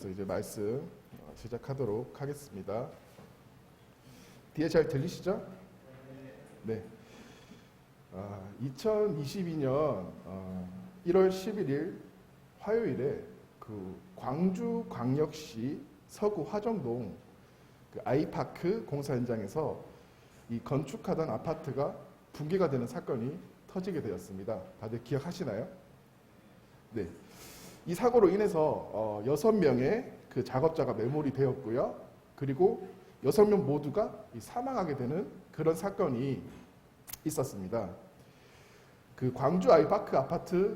기도하면서 이제 말씀 시작하도록 하겠습니다. 뒤에 잘 들리시죠? 네. 2022년 1월 11일 화요일에 그 광주광역시 서구 화정동 그 아이파크 공사 현장에서 이 건축하던 아파트가 붕괴가 되는 사건이 터지게 되었습니다. 다들 기억하시나요? 네. 이 사고로 인해서 6명의 그 작업자가 매몰이 되었고요. 그리고 6명 모두가 사망하게 되는 그런 사건이 있었습니다. 그 광주 아이파크 아파트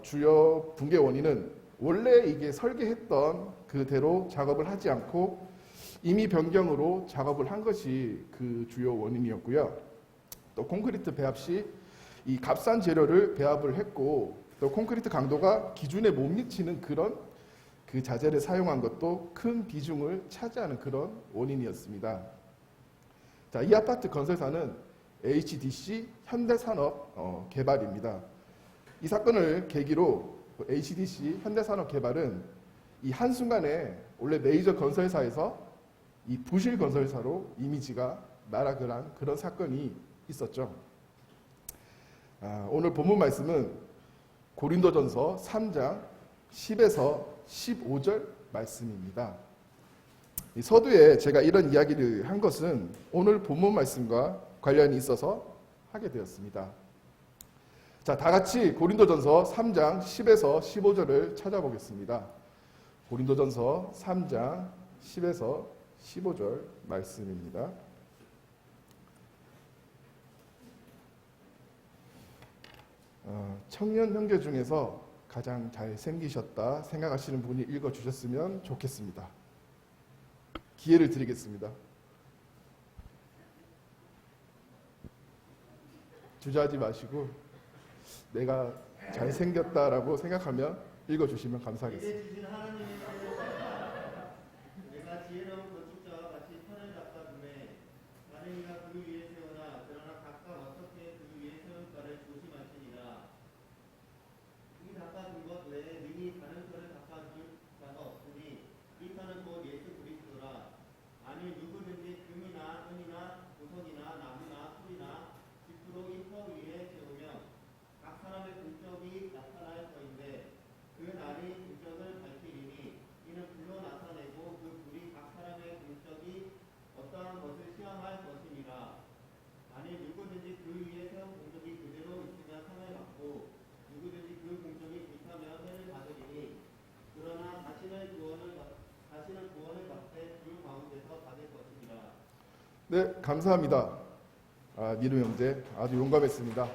주요 붕괴 원인은 원래 이게 설계했던 그대로 작업을 하지 않고 임의 변경으로 작업을 한 것이 그 주요 원인이었고요. 또 콘크리트 배합 시 이 값싼 재료를 배합을 했고 또 콘크리트 강도가 기준에 못 미치는 그런 그 자재를 사용한 것도 큰 비중을 차지하는 그런 원인이었습니다. 자, 이 아파트 건설사는 HDC 현대산업개발입니다. 이 사건을 계기로 HDC 현대산업개발은 이 한순간에 원래 메이저 건설사에서 이 부실 건설사로 이미지가 나락을 그런 사건이 있었죠. 오늘 본문 말씀은 고린도전서 3장 10에서 15절 말씀입니다. 이 서두에 제가 이런 이야기를 한 것은 오늘 본문 말씀과 관련이 있어서 하게 되었습니다. 자, 다 같이 고린도전서 3장 10에서 15절을 찾아보겠습니다. 고린도전서 3장 10에서 15절 말씀입니다. 청년 형제 중에서 가장 잘생기셨다 생각하시는 분이 읽어주셨으면 좋겠습니다. 기회를 드리겠습니다. 주저하지 마시고 내가 잘생겼다라고 생각하면 읽어주시면 감사하겠습니다. 내가 지혜로운 건축자와 같이 판을 닦아두매 나는 이가 그 위에 세우나 그러나 각각 어떻게 그 위에 세울까를 조심하시니라. 이 닦아둔 것 외에 능히 다른 터를 닦아줄 자가 없으니 이 터는 곧 예수 그리스도라. 아니 누구든지 금이나 은이나 보석이나 나무나 풀이나 짚으로 이 터 위에 세우면 각 사람의 공적이 나타날 터인데 그 날이 공적을 밝히리니 이는 불로 나타내고 그 불이 각 사람의 공적이 어떠한 것을 시험할 것이니라. 아니 누구든지 그 위에 세운 공적이 그대로 있으면 상을 받고 누구든지 그 공적이 불타면 해를 받으리니 그러나 자신은 구원을 받되 불 가운데서 받을 것이니라. 네, 감사합니다. 민우 형제 아주 용감했습니다.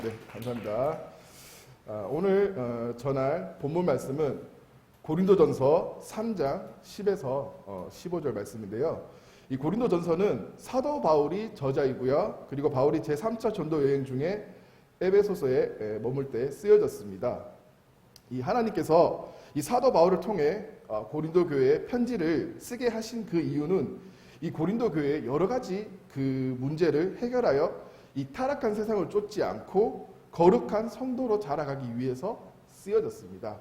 네, 감사합니다. 오늘 전할 본문 말씀은 고린도전서 3장 10에서 15절 말씀인데요. 이 고린도전서는 사도 바울이 저자이고요. 그리고 바울이 제3차 전도 여행 중에 에베소서에 머물 때 쓰여졌습니다. 이 하나님께서 이 사도 바울을 통해 고린도 교회에 편지를 쓰게 하신 그 이유는 이 고린도 교회의 여러 가지 그 문제를 해결하여 이 타락한 세상을 쫓지 않고 거룩한 성도로 자라가기 위해서 쓰여졌습니다.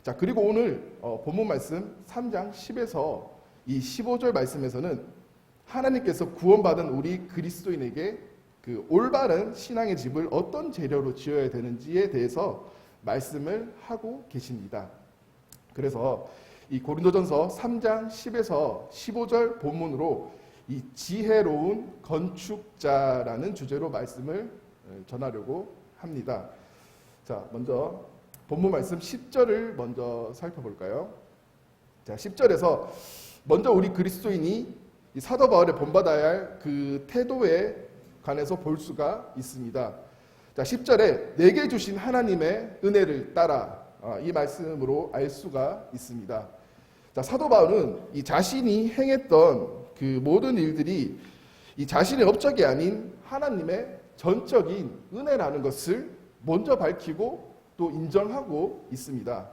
자, 그리고 오늘 본문 말씀 3장 10에서 이 15절 말씀에서는 하나님께서 구원받은 우리 그리스도인에게 그 올바른 신앙의 집을 어떤 재료로 지어야 되는지에 대해서 말씀을 하고 계십니다. 그래서 이 고린도전서 3장 10에서 15절 본문으로 이 지혜로운 건축자라는 주제로 말씀을 전하려고 합니다. 자, 먼저 본문 말씀 10절을 먼저 살펴볼까요? 자, 10절에서 먼저 우리 그리스도인이 이 사도 바울의 본받아야 할 그 태도에 관해서 볼 수가 있습니다. 자, 10절에 내게 주신 하나님의 은혜를 따라 이 말씀으로 알 수가 있습니다. 자, 사도 바울은 이 자신이 행했던 그 모든 일들이 이 자신의 업적이 아닌 하나님의 전적인 은혜라는 것을 먼저 밝히고 또 인정하고 있습니다.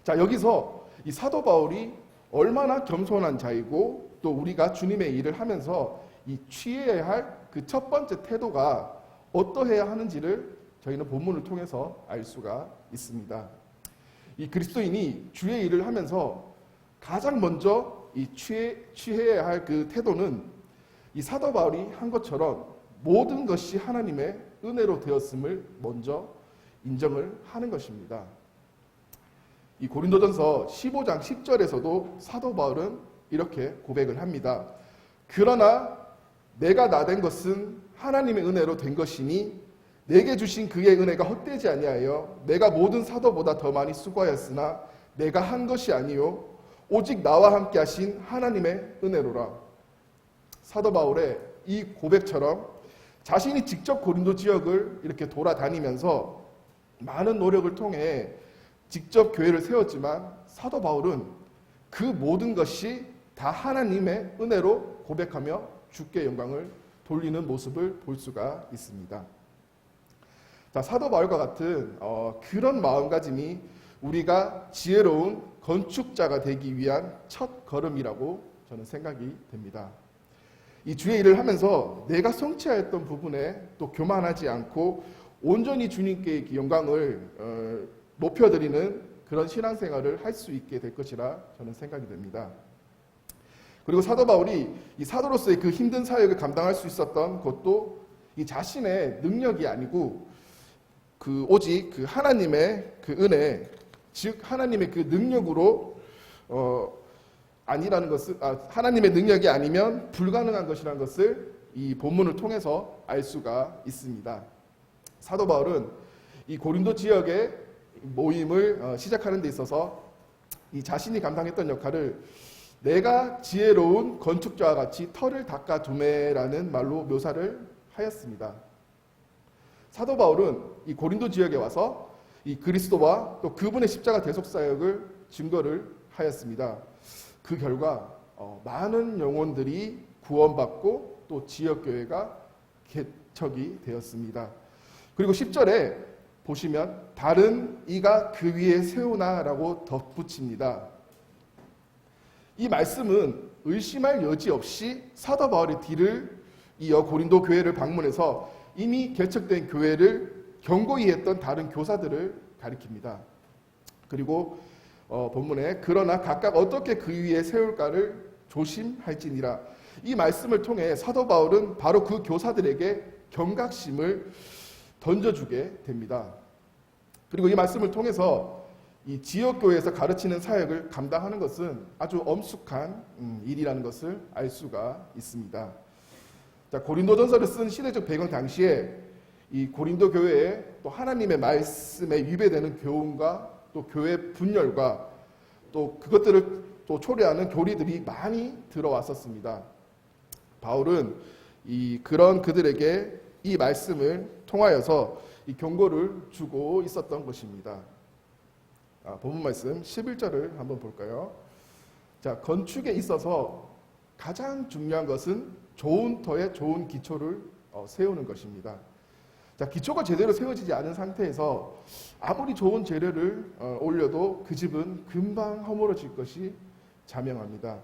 자, 여기서 이 사도 바울이 얼마나 겸손한 자이고 또 우리가 주님의 일을 하면서 이 취해야 할 그 첫 번째 태도가 어떠해야 하는지를 저희는 본문을 통해서 알 수가 있습니다. 이 그리스도인이 주의 일을 하면서 가장 먼저 이 취해야 할 그 태도는 이 사도 바울이 한 것처럼 모든 것이 하나님의 은혜로 되었음을 먼저 인정을 하는 것입니다. 이 고린도전서 15장 10절에서도 사도 바울은 이렇게 고백을 합니다. 그러나 내가 나된 것은 하나님의 은혜로 된 것이니 내게 주신 그의 은혜가 헛되지 아니하여 내가 모든 사도보다 더 많이 수고하였으나 내가 한 것이 아니요 오직 나와 함께 하신 하나님의 은혜로라. 사도 바울의 이 고백처럼 자신이 직접 고린도 지역을 이렇게 돌아다니면서 많은 노력을 통해 직접 교회를 세웠지만 사도 바울은 그 모든 것이 다 하나님의 은혜로 고백하며 주께 영광을 돌리는 모습을 볼 수가 있습니다. 자, 사도 바울과 같은 그런 마음가짐이 우리가 지혜로운 건축자가 되기 위한 첫 걸음이라고 저는 생각이 됩니다. 이 주의 일을 하면서 내가 성취하였던 부분에 또 교만하지 않고 온전히 주님께 영광을 높여드리는 그런 신앙생활을 할 수 있게 될 것이라 저는 생각이 됩니다. 그리고 사도 바울이 이 사도로서의 그 힘든 사역을 감당할 수 있었던 것도 이 자신의 능력이 아니고 오직 그 하나님의 그 은혜, 즉 하나님의 그 능력으로 아니라는 것을 하나님의 능력이 아니면 불가능한 것이라는 것을 이 본문을 통해서 알 수가 있습니다. 사도 바울은 이 고린도 지역의 모임을 시작하는 데 있어서 이 자신이 감당했던 역할을 내가 지혜로운 건축자와 같이 터를 닦아 두매라는 말로 묘사를 하였습니다. 사도 바울은 이 고린도 지역에 와서 이 그리스도와 또 그분의 십자가 대속 사역을 증거를 하였습니다. 그 결과 많은 영혼들이 구원받고 또 지역교회가 개척이 되었습니다. 그리고 10절에 보시면 다른 이가 그 위에 세우나라고 덧붙입니다. 이 말씀은 의심할 여지 없이 사도 바울의 뒤를 이어 고린도 교회를 방문해서 이미 개척된 교회를 경고히 했던 다른 교사들을 가리킵니다. 그리고 본문에 그러나 각각 어떻게 그 위에 세울까를 조심할지니라. 이 말씀을 통해 사도 바울은 바로 그 교사들에게 경각심을 던져주게 됩니다. 그리고 이 말씀을 통해서 이 지역교회에서 가르치는 사역을 감당하는 것은 아주 엄숙한 일이라는 것을 알 수가 있습니다. 자, 고린도전서를 쓴 시대적 배경 당시에 이 고린도 교회에 또 하나님의 말씀에 위배되는 교훈과 또 교회 분열과 또 그것들을 또 초래하는 교리들이 많이 들어왔었습니다. 바울은 그런 그들에게 이 말씀을 통하여서 이 경고를 주고 있었던 것입니다. 본문 말씀 11절을 한번 볼까요? 자, 건축에 있어서 가장 중요한 것은 좋은 터에 좋은 기초를 세우는 것입니다. 자, 기초가 제대로 세워지지 않은 상태에서 아무리 좋은 재료를 올려도 그 집은 금방 허물어질 것이 자명합니다.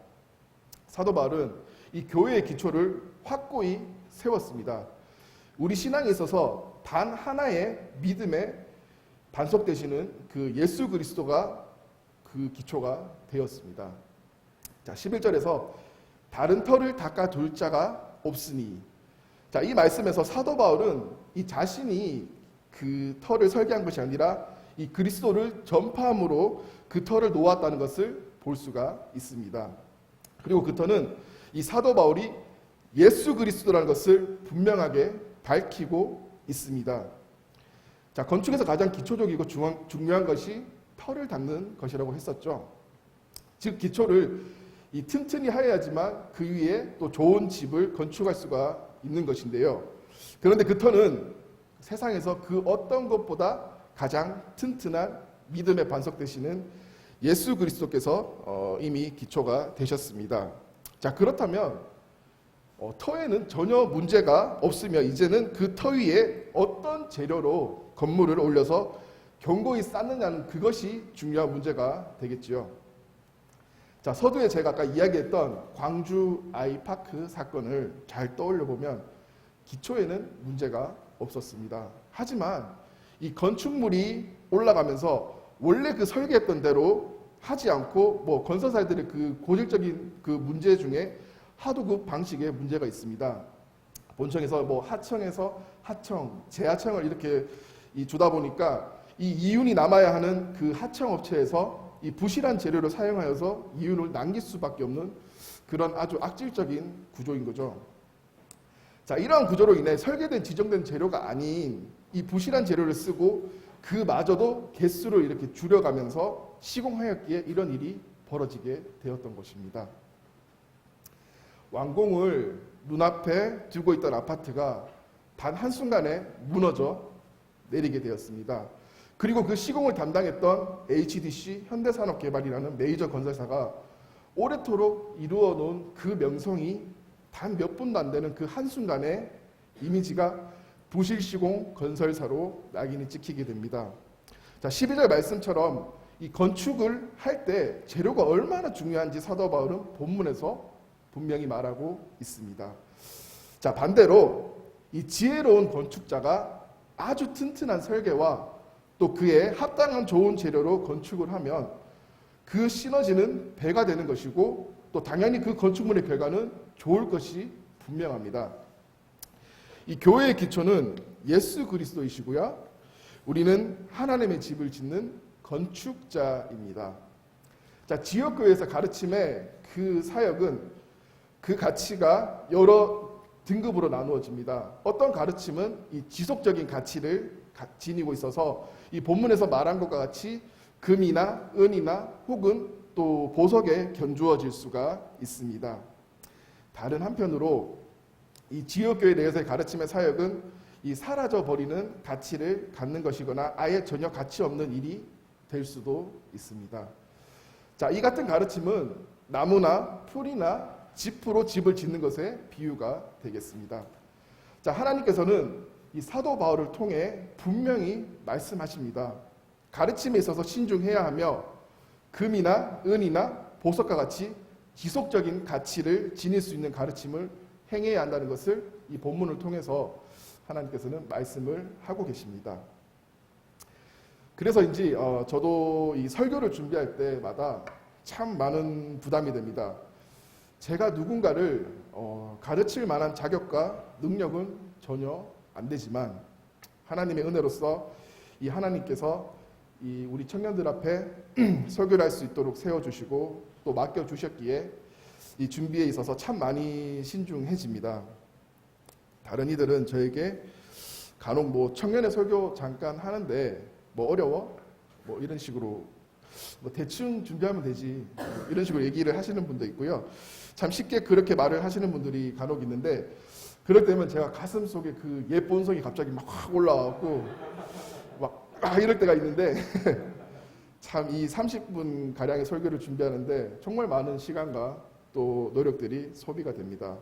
사도 바울은 이 교회의 기초를 확고히 세웠습니다. 우리 신앙에 있어서 단 하나의 믿음에 반석되시는 그 예수 그리스도가 그 기초가 되었습니다. 자, 11절에서 다른 터를 닦아 둘 자가 없으니. 자, 이 말씀에서 사도 바울은 이 자신이 그 터를 설계한 것이 아니라 이 그리스도를 전파함으로 그 터를 놓았다는 것을 볼 수가 있습니다. 그리고 그 터는 이 사도 바울이 예수 그리스도라는 것을 분명하게 밝히고 있습니다. 자, 건축에서 가장 기초적이고 중요한 것이 터를 닦는 것이라고 했었죠. 즉 기초를 이 튼튼히 하여야지만 그 위에 또 좋은 집을 건축할 수가 있는 것인데요. 그런데 그 터는 세상에서 그 어떤 것보다 가장 튼튼한 믿음의 반석 되시는 예수 그리스도께서 이미 기초가 되셨습니다. 자, 그렇다면 터에는 전혀 문제가 없으며 이제는 그 터 위에 어떤 재료로 건물을 올려서 견고히 쌓느냐는 그것이 중요한 문제가 되겠지요. 자, 서두에 제가 아까 이야기했던 광주 아이파크 사건을 잘 떠올려 보면 기초에는 문제가 없었습니다. 하지만 이 건축물이 올라가면서 원래 그 설계했던 대로 하지 않고 뭐 건설사들의 그 고질적인 그 문제 중에 하도 그 방식에 문제가 있습니다. 본청에서 뭐 하청에서 하청, 재하청을 이렇게 주다 보니까 이 이윤이 남아야 하는 그 하청 업체에서 이 부실한 재료를 사용하여서 이윤을 남길 수밖에 없는 그런 아주 악질적인 구조인 거죠. 자, 이러한 구조로 인해 설계된 지정된 재료가 아닌 이 부실한 재료를 쓰고 그마저도 개수를 이렇게 줄여가면서 시공하였기에 이런 일이 벌어지게 되었던 것입니다. 완공을 눈앞에 두고 있던 아파트가 단 한순간에 무너져 내리게 되었습니다. 그리고 그 시공을 담당했던 HDC 현대산업개발이라는 메이저 건설사가 오래도록 이루어 놓은 그 명성이 단 몇 분도 안 되는 그 한순간에 이미지가 부실시공 건설사로 낙인이 찍히게 됩니다. 자, 12절 말씀처럼 이 건축을 할 때 재료가 얼마나 중요한지 사도 바울은 본문에서 분명히 말하고 있습니다. 자, 반대로 이 지혜로운 건축자가 아주 튼튼한 설계와 또 그에 합당한 좋은 재료로 건축을 하면 그 시너지는 배가 되는 것이고 또 당연히 그 건축물의 결과는 좋을 것이 분명합니다. 이 교회의 기초는 예수 그리스도이시고요. 우리는 하나님의 집을 짓는 건축자입니다. 자, 지역교회에서 가르침의 그 사역은 그 가치가 여러 등급으로 나누어집니다. 어떤 가르침은 이 지속적인 가치를 지니고 있어서 이 본문에서 말한 것과 같이 금이나 은이나 혹은 또 보석에 견주어질 수가 있습니다. 다른 한편으로 이 지역교회 내에서의 가르침의 사역은 이 사라져 버리는 가치를 갖는 것이거나 아예 전혀 가치 없는 일이 될 수도 있습니다. 자, 이 같은 가르침은 나무나 풀이나 짚으로 집을 짓는 것에 비유가 되겠습니다. 자, 하나님께서는 이 사도 바울을 통해 분명히 말씀하십니다. 가르침에 있어서 신중해야 하며 금이나 은이나 보석과 같이 지속적인 가치를 지닐 수 있는 가르침을 행해야 한다는 것을 이 본문을 통해서 하나님께서는 말씀을 하고 계십니다. 그래서인지 저도 이 설교를 준비할 때마다 참 많은 부담이 됩니다. 제가 누군가를 가르칠 만한 자격과 능력은 전혀 안 되지만 하나님의 은혜로서 이 하나님께서 이 우리 청년들 앞에 설교를 할 수 있도록 세워주시고 또 맡겨주셨기에 이 준비에 있어서 참 많이 신중해집니다. 다른 이들은 저에게 간혹 뭐 청년의 설교 잠깐 하는데 뭐 어려워? 뭐 이런 식으로 뭐 대충 준비하면 되지 이런 식으로 얘기를 하시는 분도 있고요. 참 쉽게 그렇게 말을 하시는 분들이 간혹 있는데 그럴 때면 제가 가슴 속에 그 예본성이 갑자기 막 올라와갖고 막 이럴 때가 있는데 참 이 30분 가량의 설교를 준비하는데 정말 많은 시간과 또 노력들이 소비가 됩니다.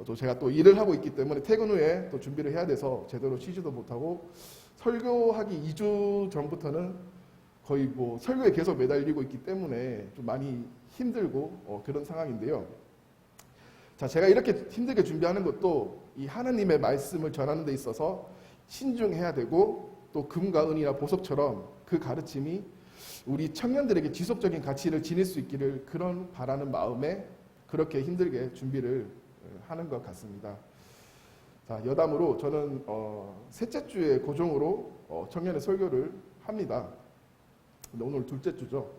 또 제가 또 일을 하고 있기 때문에 퇴근 후에 또 준비를 해야 돼서 제대로 쉬지도 못하고 설교하기 2주 전부터는 거의 뭐 설교에 계속 매달리고 있기 때문에 좀 많이 힘들고 그런 상황인데요. 자, 제가 이렇게 힘들게 준비하는 것도 이 하나님의 말씀을 전하는 데 있어서 신중해야 되고 또 금과 은이나 보석처럼 그 가르침이 우리 청년들에게 지속적인 가치를 지닐 수 있기를 그런 바라는 마음에 그렇게 힘들게 준비를 하는 것 같습니다. 자, 여담으로 저는 셋째 주에 고정으로 청년의 설교를 합니다. 근데 오늘 둘째 주죠.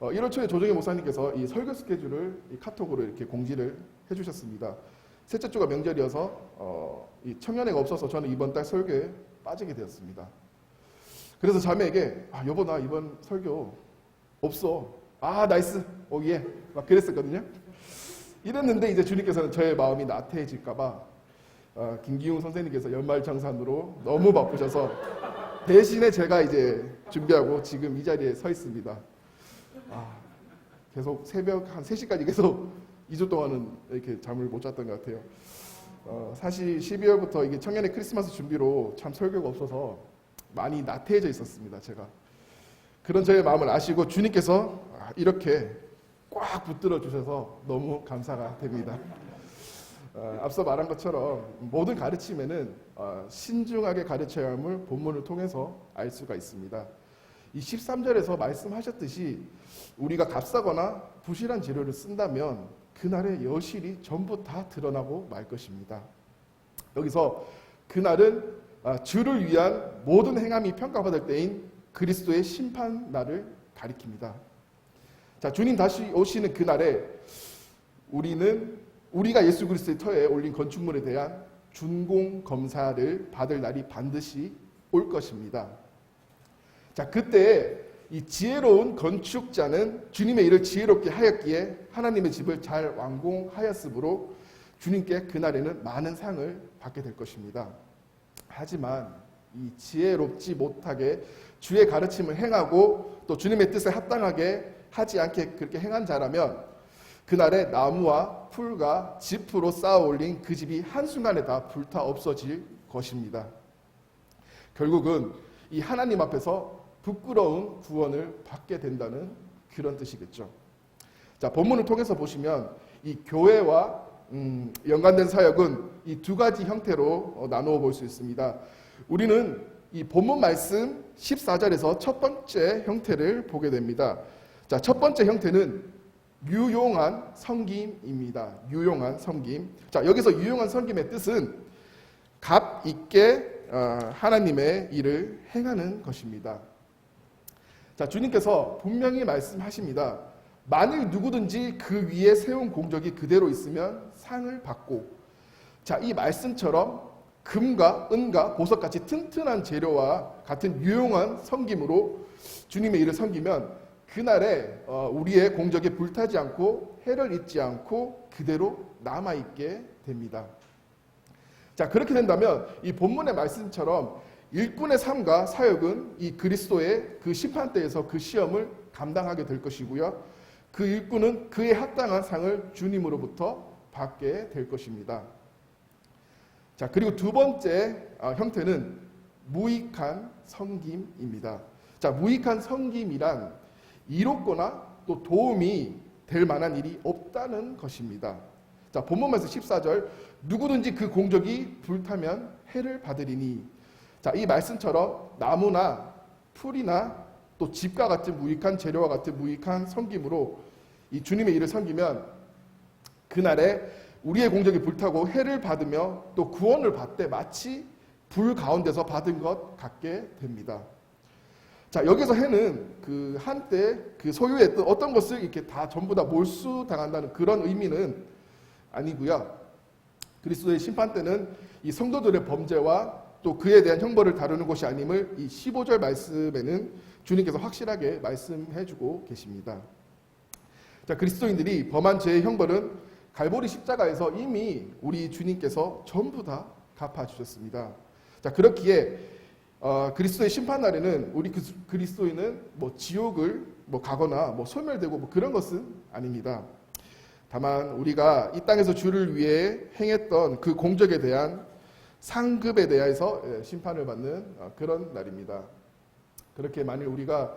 1월 초에 조정희 목사님께서 이 설교 스케줄을 이 카톡으로 이렇게 공지를 해주셨습니다. 셋째 주가 명절이어서 이 청년회가 없어서 저는 이번 달 설교에 빠지게 되었습니다. 그래서 자매에게 여보 나 이번 설교 없어. 나이스. 예. 막 그랬었거든요. 이랬는데 이제 주님께서는 저의 마음이 나태해질까봐 김기웅 선생님께서 연말정산으로 너무 바쁘셔서 대신에 제가 이제 준비하고 지금 이 자리에 서 있습니다. 계속 새벽 한 3시까지 계속 2주 동안은 이렇게 잠을 못 잤던 것 같아요. 사실 12월부터 이게 청년의 크리스마스 준비로 참 설교가 없어서 많이 나태해져 있었습니다. 제가 그런 저의 마음을 아시고 주님께서 이렇게 꽉 붙들어 주셔서 너무 감사가 됩니다. 앞서 말한 것처럼 모든 가르침에는 신중하게 가르쳐야 함을 본문을 통해서 알 수가 있습니다. 이 13절에서 말씀하셨듯이 우리가 값싸거나 부실한 재료를 쓴다면 그날의 여실이 전부 다 드러나고 말 것입니다. 여기서 그날은 주를 위한 모든 행함이 평가받을 때인 그리스도의 심판날을 가리킵니다. 자, 주님 다시 오시는 그날에 우리가 예수 그리스도의 터에 올린 건축물에 대한 준공 검사를 받을 날이 반드시 올 것입니다. 자, 그때 이 지혜로운 건축자는 주님의 일을 지혜롭게 하였기에 하나님의 집을 잘 완공하였으므로 주님께 그날에는 많은 상을 받게 될 것입니다. 하지만 이 지혜롭지 못하게 주의 가르침을 행하고 또 주님의 뜻에 합당하게 하지 않게 그렇게 행한 자라면 그날에 나무와 풀과 짚으로 쌓아 올린 그 집이 한순간에 다 불타 없어질 것입니다. 결국은 이 하나님 앞에서 부끄러운 구원을 받게 된다는 그런 뜻이겠죠. 자, 본문을 통해서 보시면 이 교회와 연관된 사역은 이 두 가지 형태로 나누어 볼 수 있습니다. 우리는 이 본문 말씀 14절에서 첫 번째 형태를 보게 됩니다. 자, 첫 번째 형태는 유용한 섬김입니다. 유용한 섬김. 자, 여기서 유용한 섬김의 뜻은 값 있게 하나님의 일을 행하는 것입니다. 자, 주님께서 분명히 말씀하십니다. 만일 누구든지 그 위에 세운 공적이 그대로 있으면 상을 받고, 자, 이 말씀처럼 금과 은과 보석같이 튼튼한 재료와 같은 유용한 섬김으로 주님의 일을 섬기면 그날에 우리의 공적에 불타지 않고 해를 입지 않고 그대로 남아있게 됩니다. 자, 그렇게 된다면 이 본문의 말씀처럼 일꾼의 삶과 사역은 이 그리스도의 그 심판대에서 그 시험을 감당하게 될 것이고요. 그 일꾼은 그에 합당한 상을 주님으로부터 받게 될 것입니다. 자, 그리고 두 번째 형태는 무익한 섬김입니다. 자, 무익한 섬김이란 이롭거나 또 도움이 될 만한 일이 없다는 것입니다. 자, 본문 말씀 14절, 누구든지 그 공적이 불타면 해를 받으리니. 자, 이 말씀처럼 나무나 풀이나 또 집과 같은 무익한 재료와 같은 무익한 섬김으로 이 주님의 일을 섬기면 그날에 우리의 공적이 불타고 해를 받으며 또 구원을 받되 마치 불 가운데서 받은 것 같게 됩니다. 자, 여기서 해는 그 한때 그 소유했던 어떤 것을 이렇게 다 전부 다 몰수당한다는 그런 의미는 아니고요. 그리스도의 심판 때는 이 성도들의 범죄와 또 그에 대한 형벌을 다루는 것이 아님을 이 15절 말씀에는 주님께서 확실하게 말씀해주고 계십니다. 자, 그리스도인들이 범한 죄의 형벌은 갈보리 십자가에서 이미 우리 주님께서 전부 다 갚아주셨습니다. 자, 그렇기에 그리스도의 심판 날에는 우리 그리스도인은 뭐 지옥을 가거나 소멸되고 그런 것은 아닙니다. 다만 우리가 이 땅에서 주를 위해 행했던 그 공적에 대한 상급에 대해서 심판을 받는 그런 날입니다. 그렇게 만일 우리가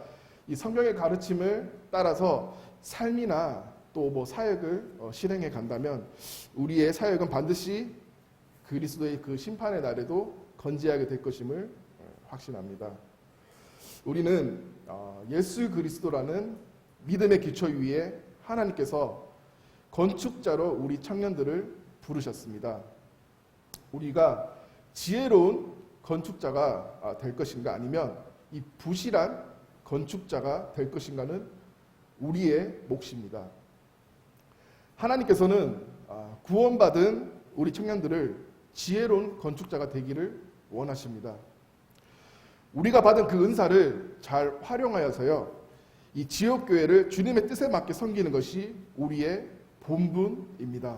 이 성경의 가르침을 따라서 삶이나 또 사역을 실행해 간다면 우리의 사역은 반드시 그리스도의 그 심판의 날에도 건재하게 될 것임을 확신합니다. 우리는 예수 그리스도라는 믿음의 기초 위에 하나님께서 건축자로 우리 청년들을 부르셨습니다. 우리가 지혜로운 건축자가 될 것인가 아니면 이 부실한 건축자가 될 것인가는 우리의 몫입니다. 하나님께서는 구원받은 우리 청년들을 지혜로운 건축자가 되기를 원하십니다. 우리가 받은 그 은사를 잘 활용하여서요, 이 지역교회를 주님의 뜻에 맞게 섬기는 것이 우리의 본분입니다.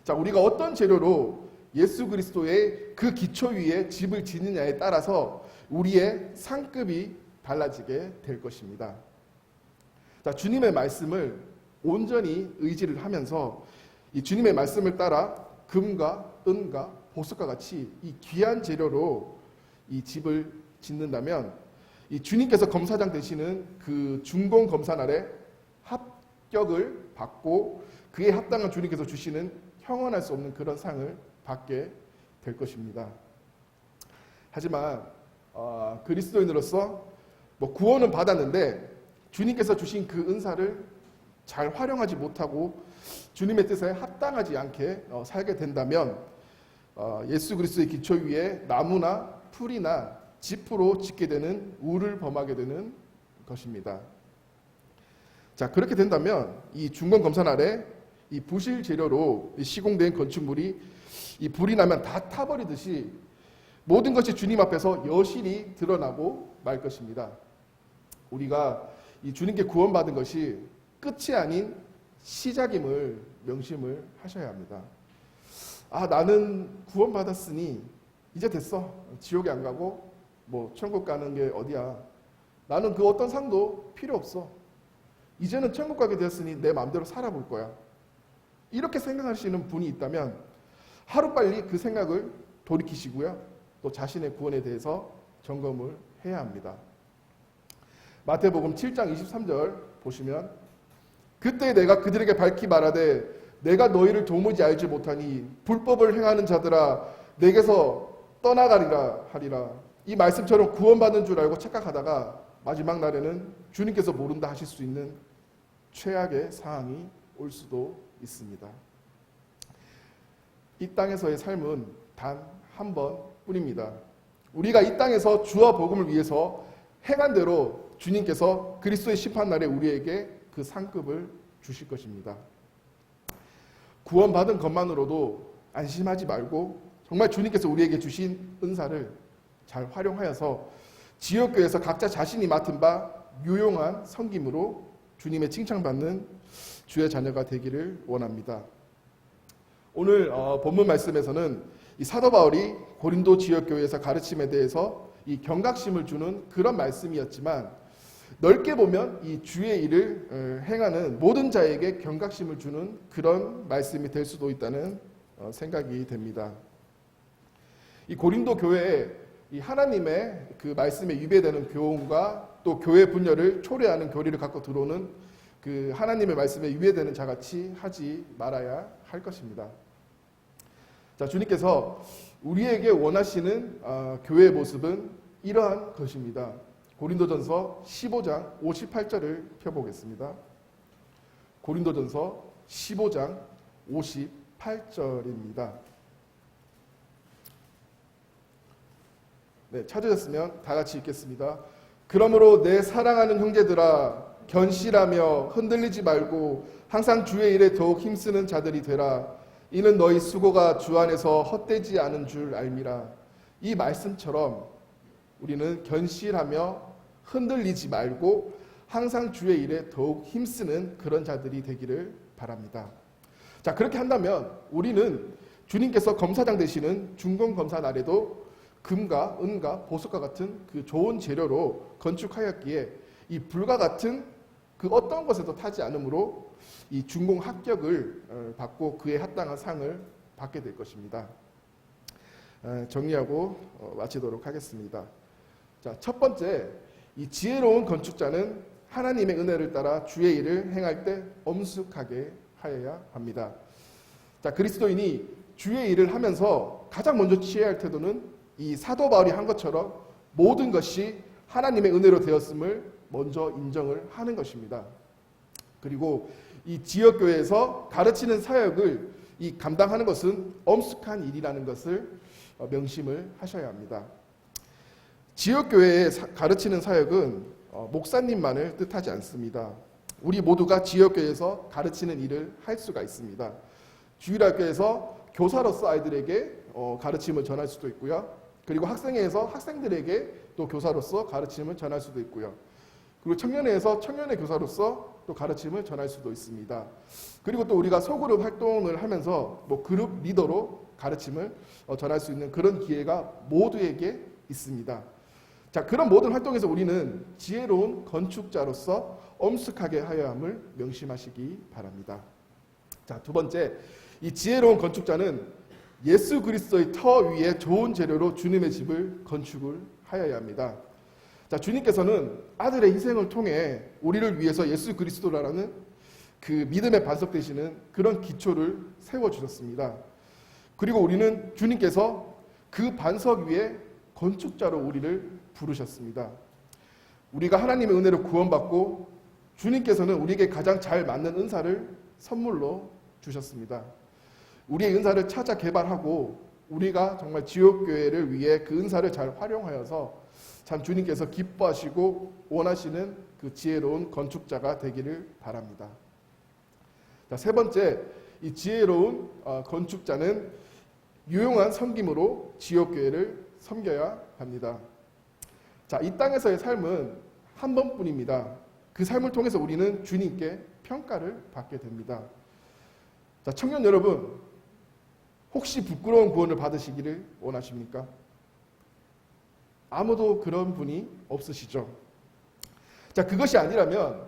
자, 우리가 어떤 재료로 예수 그리스도의 그 기초 위에 집을 짓느냐에 따라서 우리의 상급이 달라지게 될 것입니다. 자, 주님의 말씀을 온전히 의지를 하면서 이 주님의 말씀을 따라 금과 은과 보석과 같이 이 귀한 재료로 이 집을 짓는다면 이 주님께서 검사장 되시는 그 준공 검사 날에 합격을 받고 그에 합당한 주님께서 주시는 형언할 수 없는 그런 상을 받게 될 것입니다. 하지만 그리스도인으로서 뭐 구원은 받았는데 주님께서 주신 그 은사를 잘 활용하지 못하고 주님의 뜻에 합당하지 않게 살게 된다면 예수 그리스도의 기초 위에 나무나 풀이나 짚으로 짓게 되는 우를 범하게 되는 것입니다. 자, 그렇게 된다면 이 중건 검사 날에 이 부실 재료로 시공된 건축물이 이 불이 나면 다 타버리듯이 모든 것이 주님 앞에서 여실히 드러나고 말 것입니다. 우리가 이 주님께 구원받은 것이 끝이 아닌 시작임을 명심을 하셔야 합니다. 아, 나는 구원받았으니 이제 됐어. 지옥에 안 가고 뭐 천국 가는 게 어디야. 나는 그 어떤 상도 필요 없어. 이제는 천국 가게 되었으니 내 마음대로 살아볼 거야. 이렇게 생각하시는 분이 있다면 하루빨리 그 생각을 돌이키시고요. 또 자신의 구원에 대해서 점검을 해야 합니다. 마태복음 7장 23절 보시면 그때 내가 그들에게 밝히 말하되 내가 너희를 도무지 알지 못하니 불법을 행하는 자들아 내게서 떠나가리라 하리라. 이 말씀처럼 구원받는 줄 알고 착각하다가 마지막 날에는 주님께서 모른다 하실 수 있는 최악의 상황이 올 수도 있습니다. 이 땅에서의 삶은 단 한 번뿐입니다. 우리가 이 땅에서 주와 복음을 위해서 행한 대로 주님께서 그리스도의 심판날에 우리에게 그 상급을 주실 것입니다. 구원받은 것만으로도 안심하지 말고 정말 주님께서 우리에게 주신 은사를 잘 활용하여서 지역교회에서 각자 자신이 맡은 바 유용한 섬김으로 주님의 칭찬받는 주의 자녀가 되기를 원합니다. 오늘 본문 말씀에서는 이 사도 바울이 고린도 지역교회에서 가르침에 대해서 이 경각심을 주는 그런 말씀이었지만 넓게 보면 이 주의 일을 행하는 모든 자에게 경각심을 주는 그런 말씀이 될 수도 있다는 생각이 됩니다. 이 고린도 교회에 이 하나님의 그 말씀에 위배되는 교훈과 또 교회 분열을 초래하는 교리를 갖고 들어오는 그 하나님의 말씀에 위배되는 자같이 하지 말아야 할 것입니다. 자, 주님께서 우리에게 원하시는 교회의 모습은 이러한 것입니다. 고린도전서 15장 58절을 펴보겠습니다. 고린도전서 15장 58절입니다. 네, 찾으셨으면 다 같이 읽겠습니다. 그러므로 내 사랑하는 형제들아 견실하며 흔들리지 말고 항상 주의 일에 더욱 힘쓰는 자들이 되라. 이는 너희 수고가 주 안에서 헛되지 않은 줄 알미라. 이 말씀처럼 우리는 견실하며 흔들리지 말고 항상 주의 일에 더욱 힘쓰는 그런 자들이 되기를 바랍니다. 자, 그렇게 한다면 우리는 주님께서 검사장 되시는 중공검사 날에도 금과 은과 보석과 같은 그 좋은 재료로 건축하였기에 이 불과 같은 그 어떤 것에도 타지 않으므로 이 중공 합격을 받고 그에 합당한 상을 받게 될 것입니다. 정리하고 마치도록 하겠습니다. 자, 첫 번째, 이 지혜로운 건축자는 하나님의 은혜를 따라 주의 일을 행할 때 엄숙하게 하여야 합니다. 자, 그리스도인이 주의 일을 하면서 가장 먼저 취해야 할 태도는 이 사도 바울이 한 것처럼 모든 것이 하나님의 은혜로 되었음을 먼저 인정을 하는 것입니다. 그리고 이 지역교회에서 가르치는 사역을 이 감당하는 것은 엄숙한 일이라는 것을 명심을 하셔야 합니다. 지역교회에 가르치는 사역은 목사님만을 뜻하지 않습니다. 우리 모두가 지역교회에서 가르치는 일을 할 수가 있습니다. 주일학교에서 교사로서 아이들에게 가르침을 전할 수도 있고요. 그리고 학생회에서 학생들에게 또 교사로서 가르침을 전할 수도 있고요. 그리고 청년회에서 청년회 교사로서 또 가르침을 전할 수도 있습니다. 그리고 또 우리가 소그룹 활동을 하면서 뭐 그룹 리더로 가르침을 전할 수 있는 그런 기회가 모두에게 있습니다. 자, 그런 모든 활동에서 우리는 지혜로운 건축자로서 엄숙하게 하여야 함을 명심하시기 바랍니다. 자, 두 번째, 이 지혜로운 건축자는 예수 그리스도의 터 위에 좋은 재료로 주님의 집을 건축을 하여야 합니다. 자, 주님께서는 아들의 희생을 통해 우리를 위해서 예수 그리스도라는 그 믿음의 반석 되시는 그런 기초를 세워주셨습니다. 그리고 우리는 주님께서 그 반석 위에 건축자로 우리를 부르셨습니다. 우리가 하나님의 은혜로 구원받고 주님께서는 우리에게 가장 잘 맞는 은사를 선물로 주셨습니다. 우리의 은사를 찾아 개발하고 우리가 정말 지옥교회를 위해 그 은사를 잘 활용하여서 참 주님께서 기뻐하시고 원하시는 그 지혜로운 건축자가 되기를 바랍니다. 자, 세 번째, 이 지혜로운 건축자는 유용한 섬김으로 지옥교회를 섬겨야 합니다. 자, 이 땅에서의 삶은 한 번뿐입니다. 그 삶을 통해서 우리는 주님께 평가를 받게 됩니다. 자, 청년 여러분, 혹시 부끄러운 구원을 받으시기를 원하십니까? 아무도 그런 분이 없으시죠. 자, 그것이 아니라면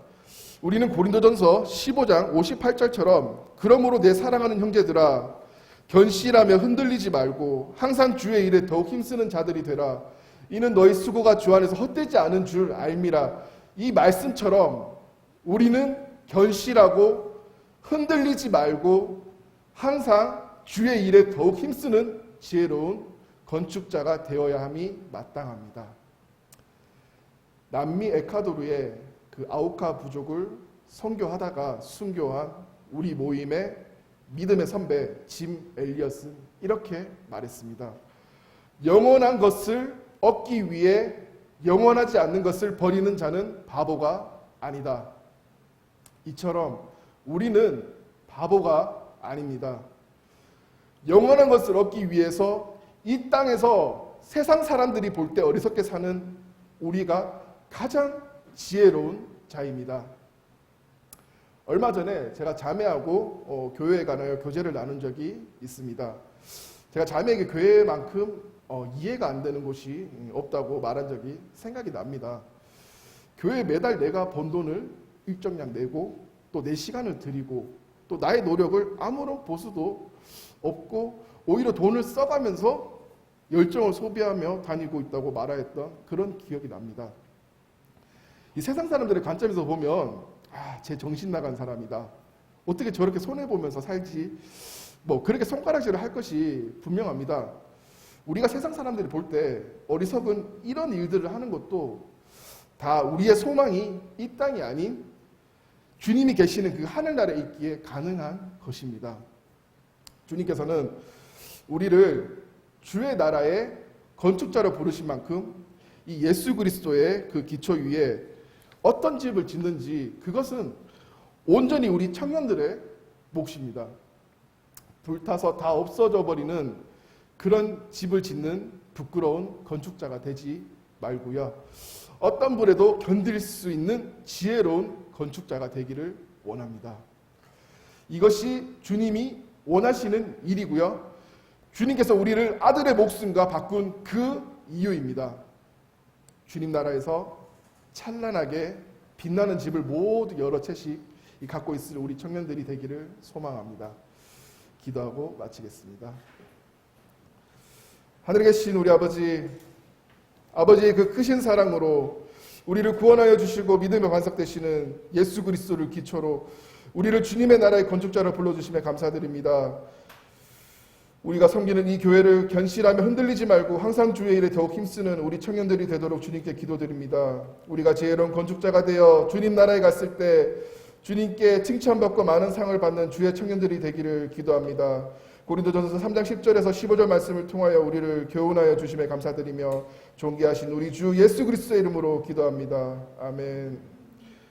우리는 고린도전서 15장 58절처럼 그러므로 내 사랑하는 형제들아 견실하며 흔들리지 말고 항상 주의 일에 더욱 힘쓰는 자들이 되라. 이는 너희 수고가 주 안에서 헛되지 않은 줄 알미라. 이 말씀처럼 우리는 견실하고 흔들리지 말고 항상 주의 일에 더욱 힘쓰는 지혜로운 건축자가 되어야 함이 마땅합니다. 남미 에콰도르의 그 아우카 부족을 선교하다가 순교한 우리 모임의 믿음의 선배 짐 엘리엇은 이렇게 말했습니다. 영원한 것을 얻기 위해 영원하지 않는 것을 버리는 자는 바보가 아니다. 이처럼 우리는 바보가 아닙니다. 영원한 것을 얻기 위해서 이 땅에서 세상 사람들이 볼 때 어리석게 사는 우리가 가장 지혜로운 자입니다. 얼마 전에 제가 자매하고 교회에 관하여 교제를 나눈 적이 있습니다. 제가 자매에게 교회만큼 이해가 안 되는 곳이 없다고 말한 적이 생각이 납니다. 교회에 매달 내가 번 돈을 일정량 내고 또 내 시간을 드리고 또 나의 노력을 아무런 보수도 없고 오히려 돈을 써가면서 열정을 소비하며 다니고 있다고 말하였던 그런 기억이 납니다. 이 세상 사람들의 관점에서 보면 쟤 정신 나간 사람이다. 어떻게 저렇게 손해보면서 살지. 그렇게 손가락질을 할 것이 분명합니다. 우리가 세상 사람들이 볼 때 어리석은 이런 일들을 하는 것도 다 우리의 소망이 이 땅이 아닌 주님이 계시는 그 하늘나라에 있기에 가능한 것입니다. 주님께서는 우리를 주의 나라의 건축자로 부르신 만큼 이 예수 그리스도의 그 기초 위에 어떤 집을 짓는지 그것은 온전히 우리 청년들의 몫입니다. 불타서 다 없어져 버리는 그런 집을 짓는 부끄러운 건축자가 되지 말고요. 어떤 불에도 견딜 수 있는 지혜로운 건축자가 되기를 원합니다. 이것이 주님이 원하시는 일이고요. 주님께서 우리를 아들의 목숨과 바꾼 그 이유입니다. 주님 나라에서 찬란하게 빛나는 집을 모두 여러 채씩 갖고 있을 우리 청년들이 되기를 소망합니다. 기도하고 마치겠습니다. 하늘에 계신 우리 아버지의 그 크신 사랑으로 우리를 구원하여 주시고 믿음의 반석 되시는 예수 그리스도를 기초로 우리를 주님의 나라의 건축자로 불러주심에 감사드립니다. 우리가 섬기는 이 교회를 견실하며 흔들리지 말고 항상 주의 일에 더욱 힘쓰는 우리 청년들이 되도록 주님께 기도드립니다. 우리가 지혜로운 건축자가 되어 주님 나라에 갔을 때 주님께 칭찬받고 많은 상을 받는 주의 청년들이 되기를 기도합니다. 고린도전서 3장 10절에서 15절 말씀을 통하여 우리를 교훈하여 주심에 감사드리며 존귀하신 우리 주 예수 그리스도의 이름으로 기도합니다. 아멘.